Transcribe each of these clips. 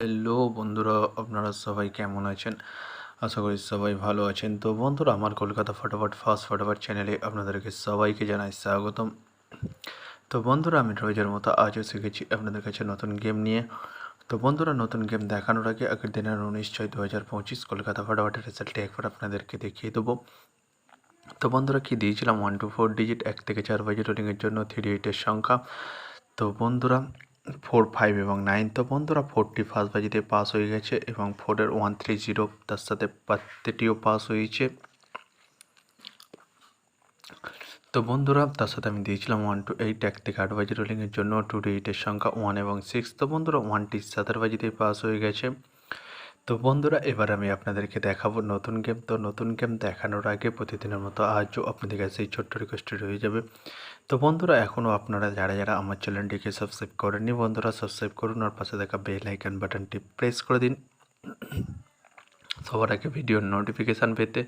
Hello বন্ধুরা, আপনারা সবাই কেমন আছেন? আশা করি সবাই ভালো আছেন। তো বন্ধুরা, আমার কলকাতা ফটাফট চ্যানেলে আপনাদেরকে সবাইকে জানাই স্বাগতম। তো বন্ধুরা, আমি রোজের মতো আজও শিখেছি আপনাদের কাছে নতুন গেম নিয়ে। তো বন্ধুরা, নতুন গেম দেখানোর আগে আগের দিনের 19/6/2025 কলকাতা ফটাফটের রেজাল্টটি একবার আপনাদেরকে দেখিয়ে দেবো। তো বন্ধুরা, কি দিয়েছিলাম 1 to 4 ডিজিট 1 থেকে 4 বাজে রোলিংয়ের জন্য 38-এর সংখ্যা। তো বন্ধুরা 4, 5 এবং 9, তো বন্ধুরা 4টি ফার্স্ট বাজিতে পাস হয়ে গেছে এবং 4-এর 130 তার সাথে প্রত্যেকটিও পাস হয়েছে। তো বন্ধুরা, তার সাথে আমি দিয়েছিলাম 1 to 8 1 থেকে 8 বাজে রোলিংয়ের জন্য 2 ডিজিটের সংখ্যা 1 এবং 6। তো বন্ধুরা 1টি 7 বাজিতেই পাস হয়ে গেছে। তো বন্ধুরা, এবার আমি আপনাদেরকে দেখাবো নতুন গেম। তো নতুন গেম দেখানোর আগে প্রতিদিনের মতো আজও আপনাদের কাছে এই ছোট্ট রিকোয়েস্টটি রয়ে যাবে। তো বন্ধুরা, এখনও আপনারা যারা আমার চ্যানেলটিকে সাবস্ক্রাইব করেননি, বন্ধুরা সাবস্ক্রাইব করুন আর পাশে থাকা বেল আইকন বাটনটি প্রেস করে দিন সবার আগে ভিডিওর নোটিফিকেশান পেতে।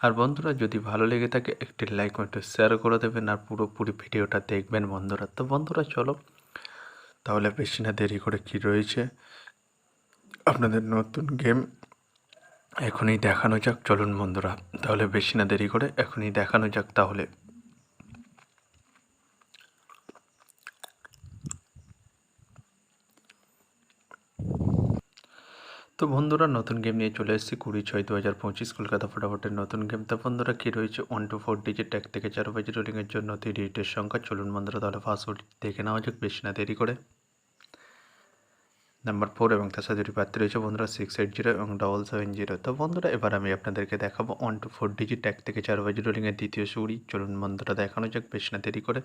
আর বন্ধুরা, যদি ভালো লেগে থাকে একটি লাইক একটু শেয়ার করে দেবেন আর পুরোপুরি ভিডিওটা দেখবেন বন্ধুরা। তো বন্ধুরা চলো তাহলে বেশি না দেরি করে কি রয়েছে আপনাদের নতুন গেম এখনই দেখানো যাক। চলুন বন্ধুরা, তাহলে বেশি না দেরি করে এখনই দেখানো যাক তাহলে। তো বন্ধুরা, নতুন গেম নিয়ে চলে এসেছি 20/6/2025 কলকাতা ফটাফটের নতুন গেম। তো বন্ধুরা, কী রয়েছে 1 to 4 ডিজিট 1 থেকে 4 বাজে রোলিংয়ের জন্য 38-এর সংখ্যা। চলুন বন্ধুরা, তাহলে পাসওয়ার্ড দেখে নেওয়া যাক বেশি না দেরি করে। নাম্বার 4 এবং তার সাথে দুটি প্রার্থী রয়েছে বন্ধুরা 680 এবং 770। তো বন্ধুরা, এবার আমি আপনাদেরকে দেখাবো 1 to 4 ডিজিট 1 থেকে 4 বাজে রোলিংয়ের দ্বিতীয় সুড়ি। চলুন বন্ধুরা, দেখানো যাক বেশি না দেরি করে।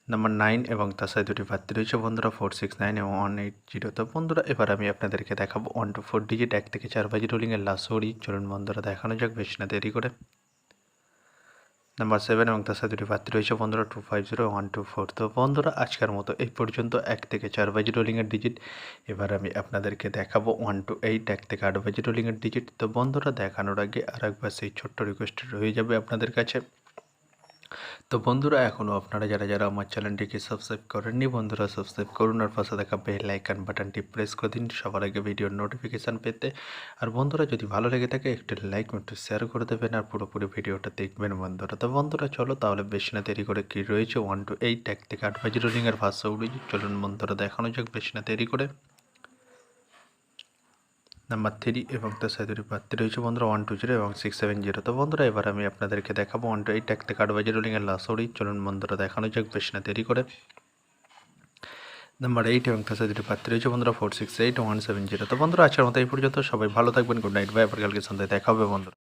নাম্বার 9 এবং তার সাথে দুটি প্রার্থী রয়েছে বন্ধুরা 469 এবং 180। তো বন্ধুরা, এবার আমি আপনাদেরকে দেখাবো 1 to 4 ডিজিট 1 থেকে 4 বাজে রোলিংয়ের লাস্ট সুড়ি। চলুন বন্ধুরা, দেখানো যাক বেশি না দেরি করে। নাম্বার 7 এবং তার সাথে দুটি প্রার্থী রয়েছে বন্ধুরা 250 এবং 124। তো বন্ধুরা, আজকের মতো এই পর্যন্ত 1 থেকে 4 বাজে রোলিংয়ের ডিজিট। এবার আমি আপনাদেরকে দেখাবো 1 to 8 1 থেকে 8 বাজে রোলিংয়ের ডিজিট। তো বন্ধুরা, দেখানোর আগে আর একবার সেই ছোট্ট রিকোয়েস্ট রয়ে যাবে আপনাদের কাছে। তো বন্ধুরা, এখনও আপনারা যারা আমার চ্যানেলটিকে সাবস্ক্রাইব করেননি, বন্ধুরা সাবস্ক্রাইব করুন আর পাশে থাকা বেল আইকন বাটনটি প্রেস করে দিন সবার আগে ভিডিওর নোটিফিকেশান পেতে। আর বন্ধুরা, যদি ভালো লেগে থাকে একটু লাইক একটু শেয়ার করে দেবেন আর পুরোপুরি ভিডিওটা দেখবেন বন্ধুরা। তো বন্ধুরা চলো তাহলে বেশি না দেরি করে কী রয়েছে 1 to 8 1 থেকে 8 বাজে রোলিংয়ের ফার্স্ট উড়ি। চলুন বন্ধুরা, দেখানো যাক বেশি না দেরি করে। নাম্বার 3 এবং তার সাথে দুটি প্রার্থী রয়েছে বন্ধুরা 120 এবং 670। তো বন্ধুরা, এবার আমি আপনাদেরকে দেখাবো 1 to 8 1 থেকে 8 বাজে রোলিংয়ের লাস্ট উড়ি। চলুন বন্ধুরা, দেখানো যাক বেশি না দেরি করে। নাম্বার 8 এবং তার সাথে দুটি প্রার্থী রয়েছে বন্ধুরা 468 170। তো বন্ধুরা, আজকের মতো এই পর্যন্ত। সবাই ভালো থাকবেন। Good night, bye. আবার কালকে সন্ধ্যায় দেখা হবে বন্ধুরা।